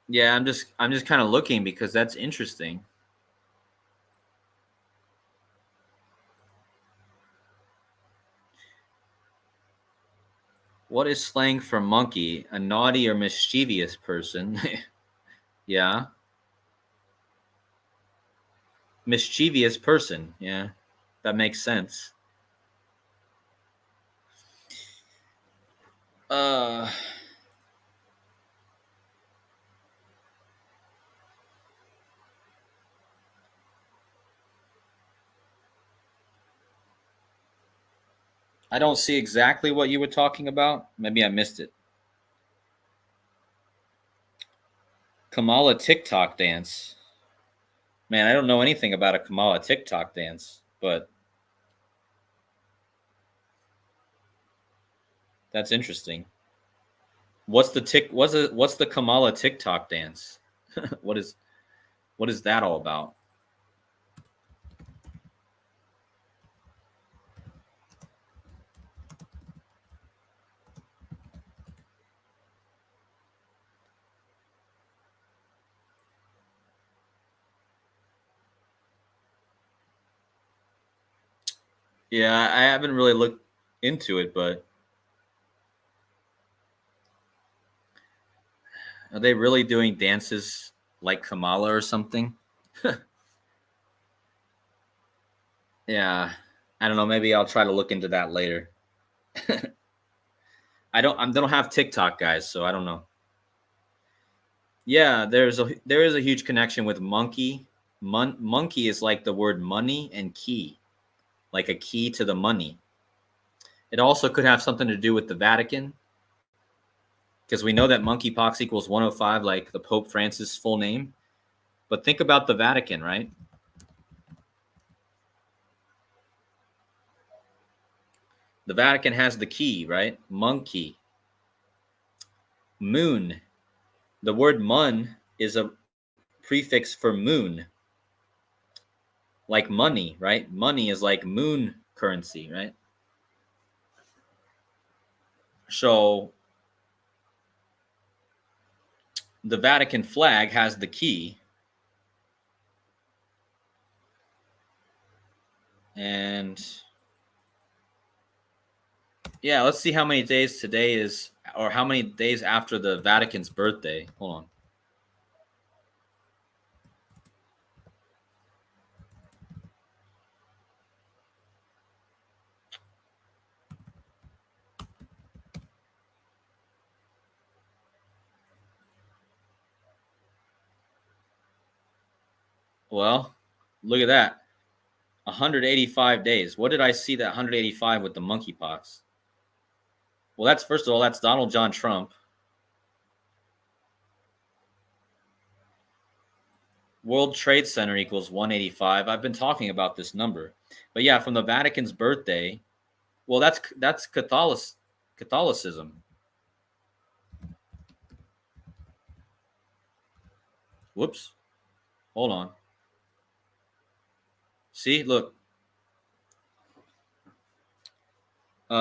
Yeah, I'm just kind of looking because that's interesting. What is slang for monkey? A naughty or mischievous person. Yeah. Mischievous person. Yeah. That makes sense. I don't see exactly what you were talking about. Maybe I missed it. Kamala TikTok dance. Man, I don't know anything about a Kamala TikTok dance, but that's interesting. What's the Kamala TikTok dance? what is that all about? Yeah, I haven't really looked into it, but are they really doing dances like Kamala or something? Yeah, I don't know. Maybe I'll try to look into that later. I don't have TikTok, guys, so I don't know. Yeah, there is a huge connection with monkey. Monkey is like the word money and key, like a key to the money. It also could have something to do with the Vatican. because we know that monkeypox equals 105, like the Pope Francis' full name. But think about the Vatican, right? The Vatican has the key, right? Monkey. Moon. The word mun is a prefix for moon. Like money, right? Money is like moon currency, right? So the Vatican flag has the key. And yeah, let's see how many days today is, or how many days after the Vatican's birthday. Hold on. Well, look at that. 185 days. What did I see that 185 with the monkeypox? Well, that's, first of all, that's Donald John Trump. World Trade Center equals 185. I've been talking about this number. But yeah, from the Vatican's birthday, well, that's Catholicism. Whoops. Hold on. See, look.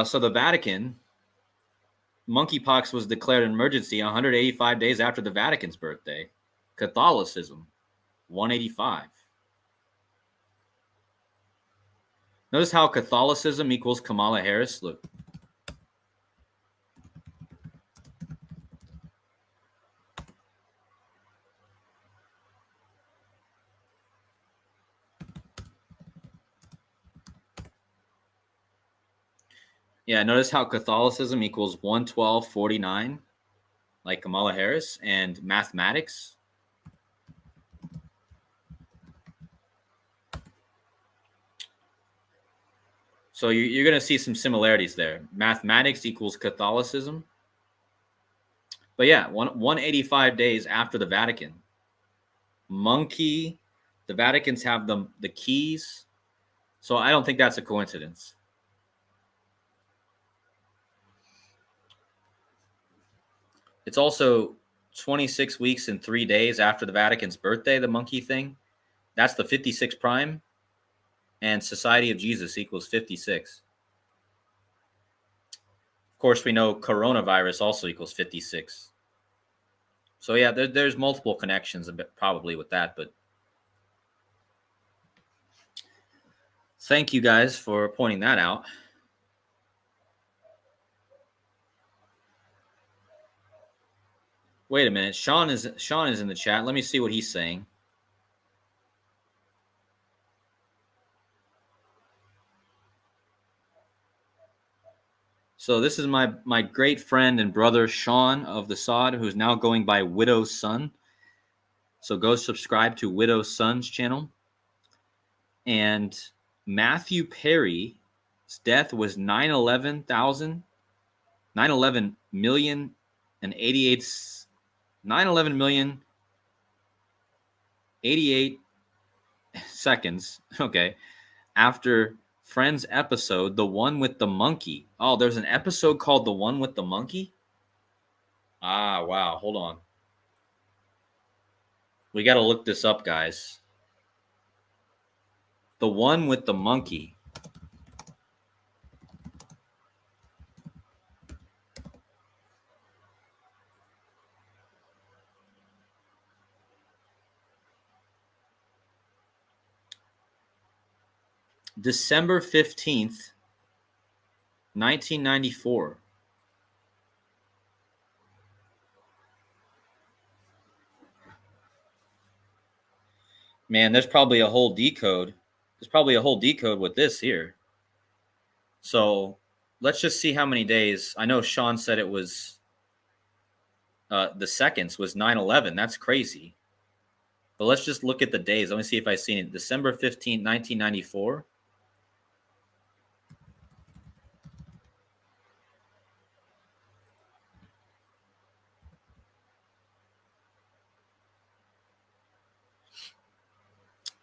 So the Vatican, monkeypox was declared an emergency 185 days after the Vatican's birthday. Catholicism, 185. Notice how Catholicism equals Kamala Harris. Look. Yeah, notice how Catholicism equals 112.49, like Kamala Harris, and mathematics. So you're going to see some similarities there. Mathematics equals Catholicism. But yeah, 185 days after the Vatican. Monkey, the Vaticans have the keys. So I don't think that's a coincidence. It's also 26 weeks and 3 days after the Vatican's birthday, the monkey thing. That's the 56 prime. And Society of Jesus equals 56. Of course, we know coronavirus also equals 56. So yeah, there's multiple connections probably with that, but thank you guys for pointing that out. Wait a minute, Sean is in the chat. Let me see what he's saying. So this is my great friend and brother Sean of the Sod, who's now going by Widow's Son. So go subscribe to Widow's Son's channel. And Matthew Perry's death was 911 million and 88 seconds. Okay. After Friends episode, the one with the monkey. Oh, there's an episode called The One with the Monkey? Ah, wow. Hold on. We got to look this up, guys. The One with the Monkey. December 15th, 1994. Man, there's probably a whole decode. There's probably a whole decode with this here. So let's just see how many days. I know Sean said it was the seconds was 9/11. That's crazy. But let's just look at the days. Let me see if I've seen it. December 15th, 1994.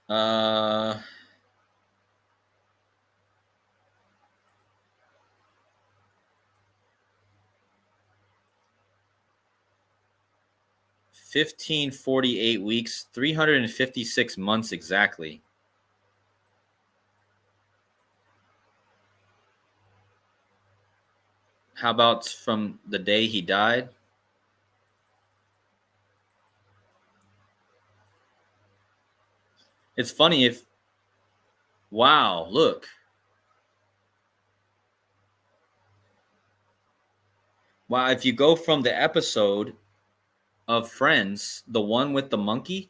Uh, $1,548 weeks, 356 months exactly. How about from the day he died? It's funny if, wow, look. Wow, if you go from the episode of Friends, the one with the monkey,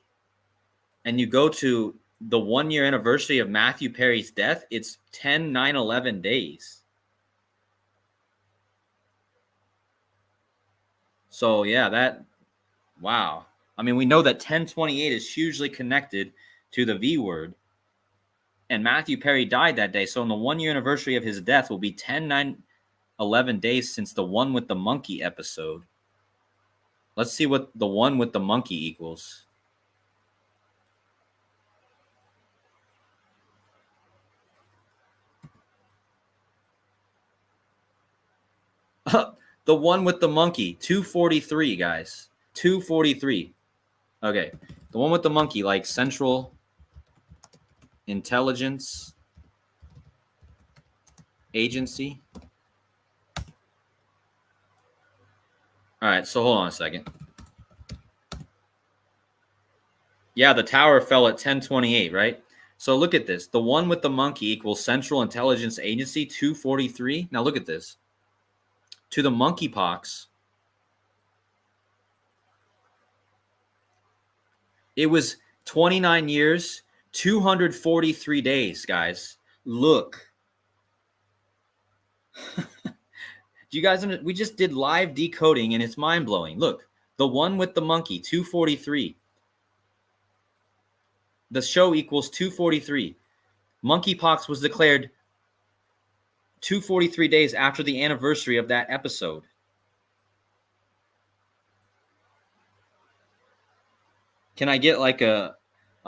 and you go to the 1 year anniversary of Matthew Perry's death, it's 10/9/11 days. So yeah, that, wow. I mean, we know that 10/28 is hugely connected to the V word. And Matthew Perry died that day. So on the 1 year anniversary of his death will be 10/9/11 days since the one with the monkey episode. Let's see what the one with the monkey equals. The one with the monkey, 243, guys. 243. Okay. The one with the monkey, like Central Intelligence Agency. All right, so hold on a second. Yeah, the tower fell at 10/28, right? So look at this. The one with the monkey equals Central Intelligence Agency, 243. Now look at this. To the monkeypox, it was 29 years, 243 days, guys. Look. Do you guys understand? We just did live decoding and it's mind blowing. Look, the one with the monkey, 243. The show equals 243. Monkeypox was declared 243 days after the anniversary of that episode. Can I get like a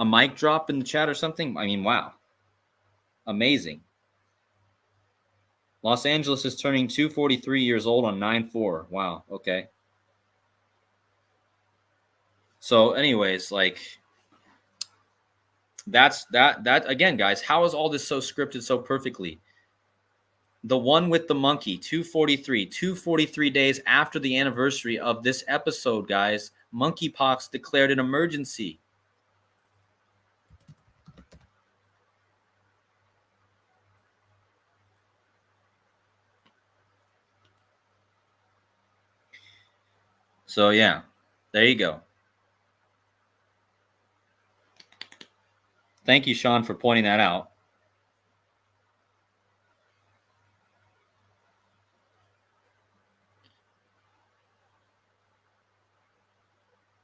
mic drop in the chat or something? I mean, wow. Amazing. Los Angeles is turning 243 years old on 9/4. Wow. Okay. So anyways, like that again, guys, how is all this so scripted so perfectly? The one with the monkey, 243 days after the anniversary of this episode, guys, monkeypox declared an emergency. So yeah, there you go. Thank you, Sean, for pointing that out.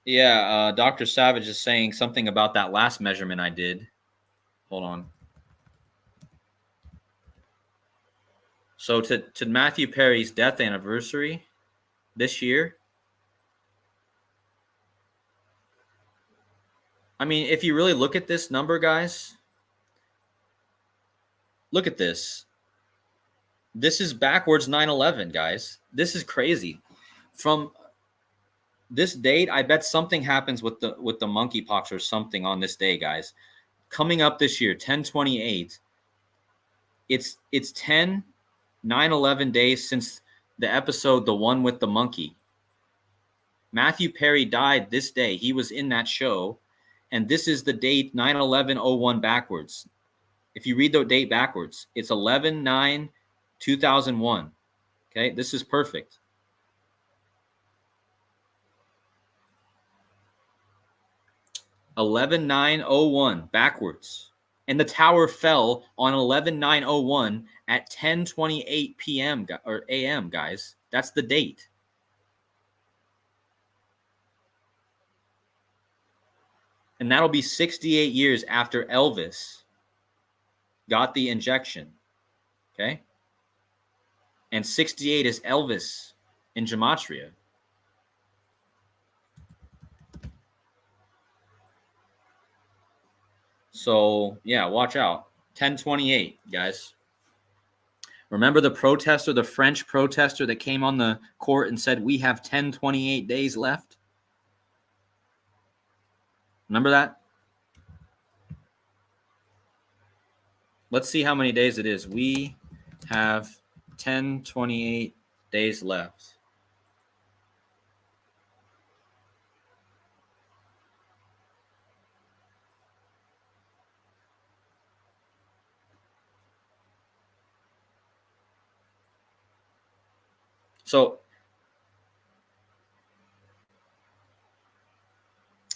Yeah, Dr. Savage is saying something about that last measurement I did. Hold on. So to Matthew Perry's death anniversary this year, I mean, if you really look at this number, guys, look at this. This is backwards 9/11, guys. This is crazy. From this date, I bet something happens with the monkeypox or something on this day, guys. Coming up this year, 10/28. It's 10/9/11 days since the episode, the one with the monkey. Matthew Perry died this day. He was in that show, and this is the date 9/11/01 backwards. If you read the date backwards, it's 11/9/2001. Okay, this is perfect. 11/9/01 backwards. And the tower fell on 11/9/01 at 10:28 p.m. or a.m., guys. That's the date. And that'll be 68 years after Elvis got the injection. Okay? And 68 is Elvis in gematria. So yeah, watch out. 1028, guys. Remember the protester, the French protester that came on the court and said, "We have 1028 days left"? Remember that? Let's see how many days it is. We have 1028 days left. So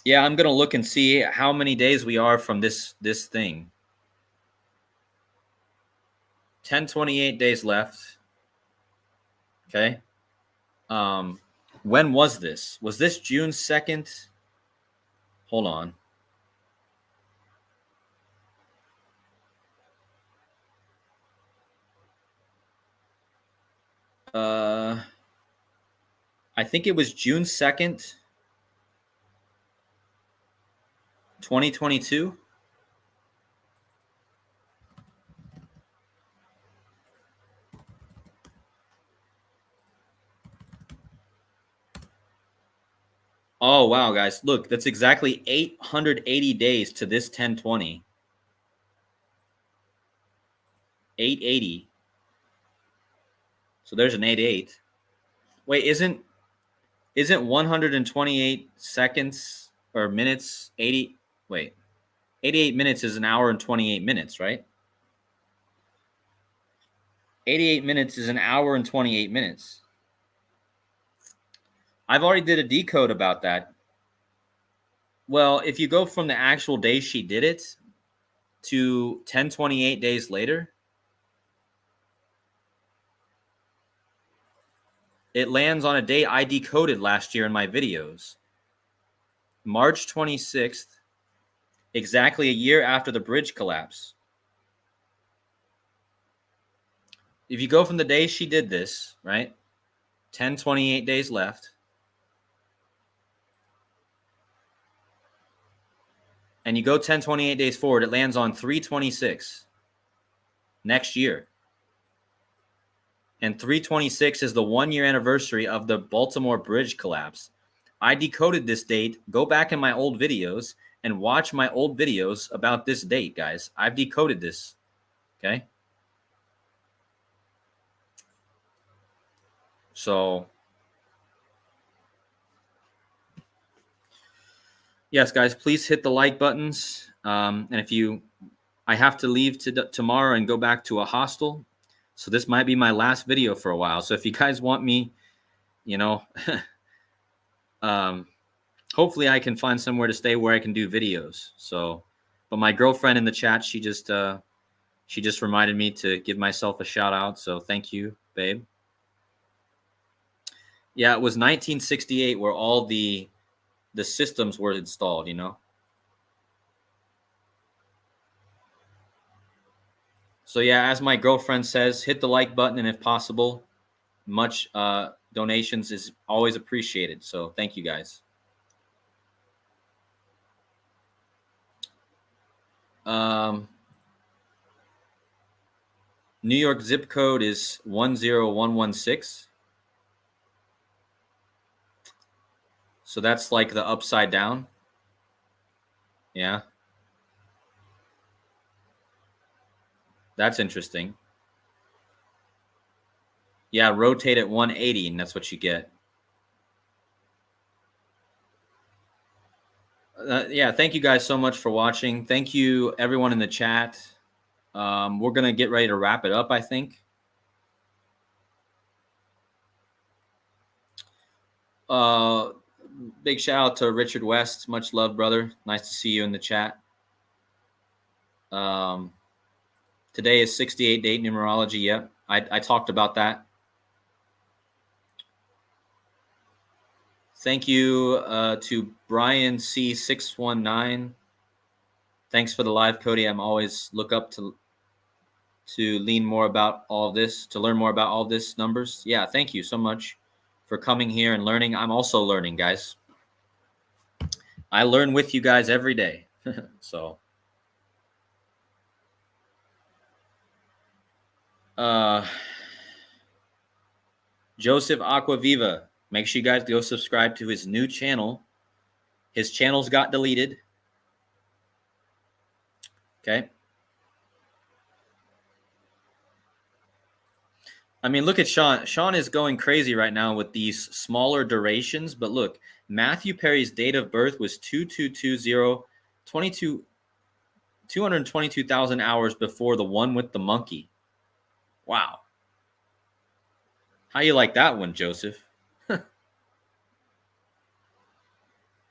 yeah, I'm gonna look and see how many days we are from this thing. 1028 days left. Okay. When was this? Was this June 2nd? Hold on. I think it was June 2nd, 2022. Oh, wow, guys. Look, that's exactly 880 days to this 1020. 880. So there's an 88. Wait, isn't 128 seconds or minutes 80? Wait. 88 minutes is an hour and 28 minutes, right? 88 minutes is an hour and 28 minutes. I've already did a decode about that. Well, if you go from the actual day she did it to 1028 days later, it lands on a date I decoded last year in my videos. March 26th, exactly a year after the bridge collapse. If you go from the day she did this, right? 1028 days left. And you go 1028 days forward, it lands on 326 next year. And 326 is the 1-year anniversary of the Baltimore Bridge collapse. I decoded this date. Go back in my old videos and watch my old videos about this date, guys. I've decoded this. Okay. So, yes, guys, please hit the like buttons. And if you, I have to leave tomorrow and go back to a hostel. So this might be my last video for a while. So if you guys want me, you know, hopefully I can find somewhere to stay where I can do videos. So, but my girlfriend in the chat, she just reminded me to give myself a shout out. So thank you, babe. Yeah, it was 1968 where all the systems were installed, you know. So yeah, as my girlfriend says, hit the like button, and if possible, much donations is always appreciated. So thank you, guys. New York zip code is 10116. So that's like the upside down. Yeah. That's interesting. Yeah, rotate at 180, and that's what you get. Yeah, thank you guys so much for watching. Thank you, everyone in the chat. We're going to get ready to wrap it up, I think. Big shout out to Richard West. Much love, brother. Nice to see you in the chat. Today is 68 date numerology. Yep, I talked about that. Thank you to Brian C619. Thanks for the live, Cody. I'm always look up to learn more about all this numbers. Yeah, thank you so much for coming here and learning. I'm also learning, guys. I learn with you guys every day. So Joseph Aquaviva. Make sure you guys go subscribe to his new channel. His channels got deleted. Okay. I mean, look at Sean. Sean is going crazy right now with these smaller durations. But look, Matthew Perry's date of birth was 2220, 222,000 hours before the one with the monkey. Wow. How you like that one, Joseph?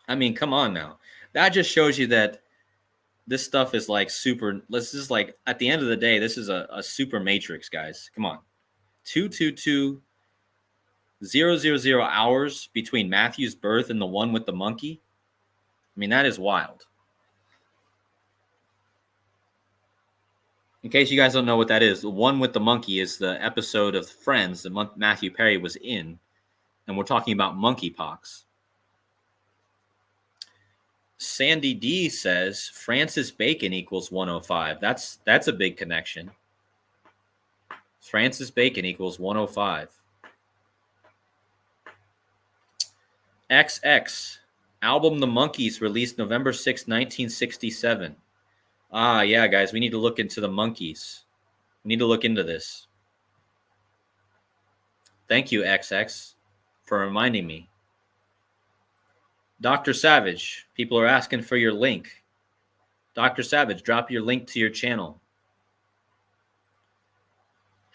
I mean, come on now. That just shows you that this stuff is like super. This is like, at the end of the day, this is a super matrix, guys. Come on. 222,000 hours between Matthew's birth and the one with the monkey. I mean, that is wild. In case you guys don't know what that is, the one with the monkey is the episode of Friends that Matthew Perry was in, and we're talking about monkeypox. Sandy D says Francis Bacon equals 105. That's a big connection. Francis Bacon equals 105. XX album The Monkees released November 6, 1967. Ah, yeah, guys, we need to look into the Monkees. We need to look into this. Thank you, XX, for reminding me. Dr. Savage, people are asking for your link. Dr. Savage, drop your link to your channel.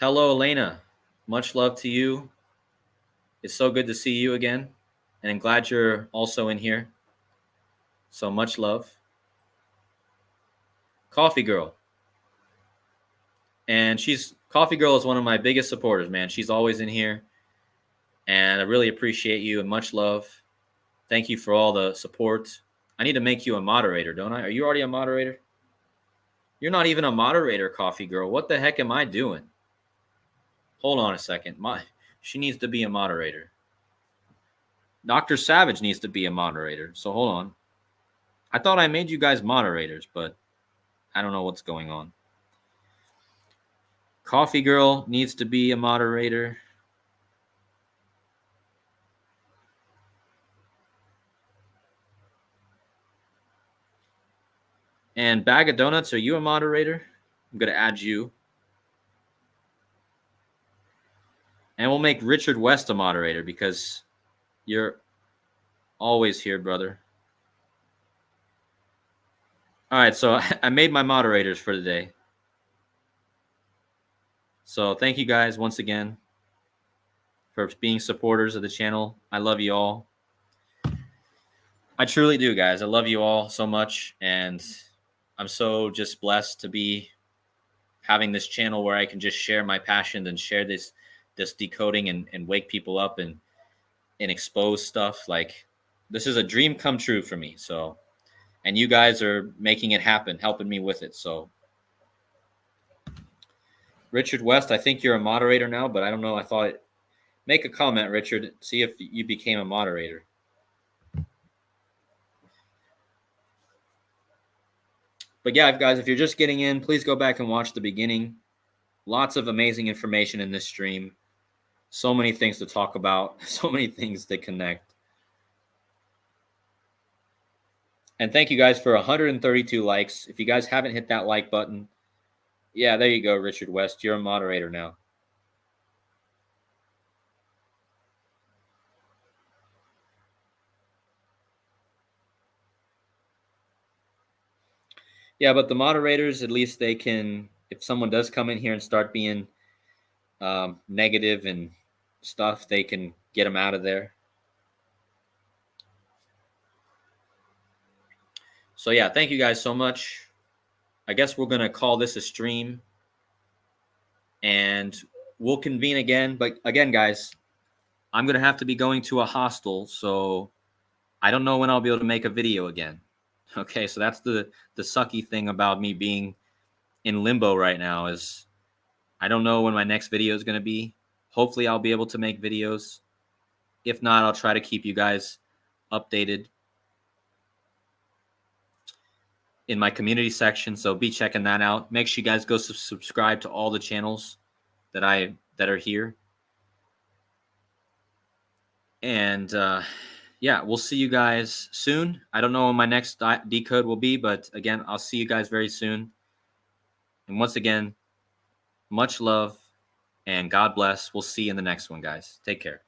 Hello, Elena. Much love to you. It's so good to see you again. And I'm glad you're also in here. So much love. Coffee Girl. And Coffee Girl is one of my biggest supporters, man. She's always in here. And I really appreciate you and much love. Thank you for all the support. I need to make you a moderator, don't I? Are you already a moderator? You're not even a moderator, Coffee Girl. What the heck am I doing? Hold on a second. She needs to be a moderator. Dr. Savage needs to be a moderator. So hold on. I thought I made you guys moderators, but I don't know what's going on. Coffee Girl needs to be a moderator. And Bag of Donuts, are you a moderator? I'm going to add you. And we'll make Richard West a moderator because you're always here, brother. All right, so I made my moderators for today. So thank you guys once again for being supporters of the channel. I love you all. I truly do, guys. I love you all so much. And I'm so just blessed to be having this channel where I can just share my passion and share this decoding and wake people up and expose stuff. Like, this is a dream come true for me. So, and you guys are making it happen, helping me with it. So Richard West, I think you're a moderator now, but I don't know. I thought make a comment, Richard. See if you became a moderator. But yeah, guys, if you're just getting in, please go back and watch the beginning. Lots of amazing information in this stream. So many things to talk about. So many things that connect. And thank you guys for 132 likes. If you guys haven't hit that like button, yeah, there you go, Richard West. You're a moderator now. Yeah, but the moderators, at least they can, if someone does come in here and start being negative and stuff, they can get them out of there. So yeah, thank you guys so much. I guess we're going to call this a stream. And we'll convene again. But again, guys, I'm going to have to be going to a hostel. So I don't know when I'll be able to make a video again. Okay, so that's the sucky thing about me being in limbo right now is I don't know when my next video is going to be. Hopefully I'll be able to make videos. If not, I'll try to keep you guys updated in my community section. So be checking that out. Make sure you guys go subscribe to all the channels that are here. And yeah, we'll see you guys soon. I don't know when my next decode will be, but again, I'll see you guys very soon. And once again, much love and God bless. We'll see you in the next one, guys. Take care.